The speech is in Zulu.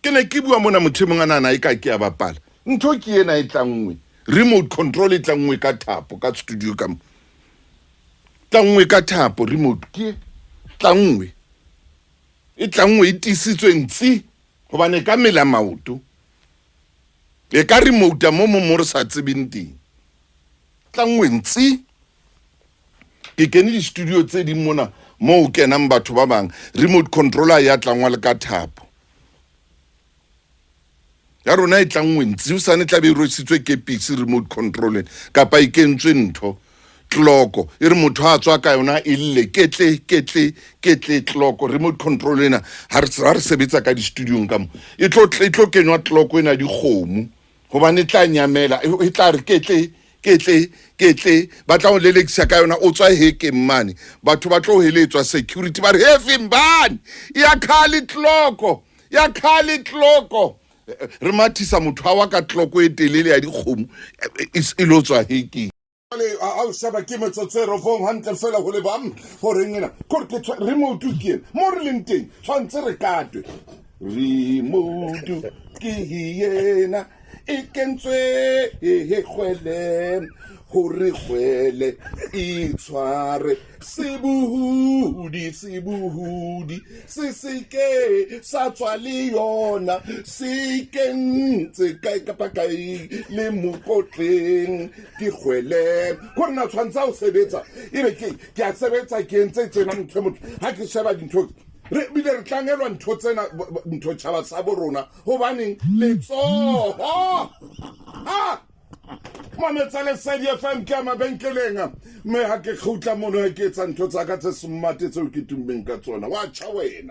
ke ne ke bua mona motho mongwe ana e ka ke a bapala ntho ke ena e Tlanngwe remote control e Tlanngwe ka thapo ka studio ka Tlanngwe ka thapo remote ke Tlanngwe e Tlanngwe e tisitswe ntsi hobane ka mela Maoto e ka remote mo re sa tsebeng teng Tlanngwe ntsi ke kene di studio tse di mona mo o kenang batho ba bang remote controller ya Tlanngwa le ka thapo ya rona e Tlanngwe ntsi o sane tla be rositswe ke pixi remote control kapa e kentswe ntho tloko e re motho a tswa ka yona ille ketle tloko remote control ena ha re sebetsa ka di studio ka mo e tlo kenywa tloko ena di khomu hobane tla nyamela e tla re ketle ba tla o lelekisa ka yona o tswa heke mmane batho ba tlo heletswa security ba re hefimbani ya khali tloko re mathisa motho wa ka tloko e telele ya di khomu e lotswa heke a shaba ke metsotso re fong hantle fela go le bam gore ngena gore ke remote ke mo re leng teng tshwantse re katwe remote ke yena e kentswe Khwele hore Khwele e tshware Dibohudi se ke sa tswa le yona se kentse kae kapa kae le mokotleng ke Khwele gore na tshwantsa o sebetsa ebe ke a sebetsa ke entse tsena ntho motho ha ke sheba dintho re bile re tlangelwa ntho tsena ntho tshaba sa borona hobane Letsoho mametsa le sa FM ke mabenkeleng me ha ke khutla mono ke etsa ntho tsa ka tse smart tseo ke tumbeng ka tsona wa tjha wena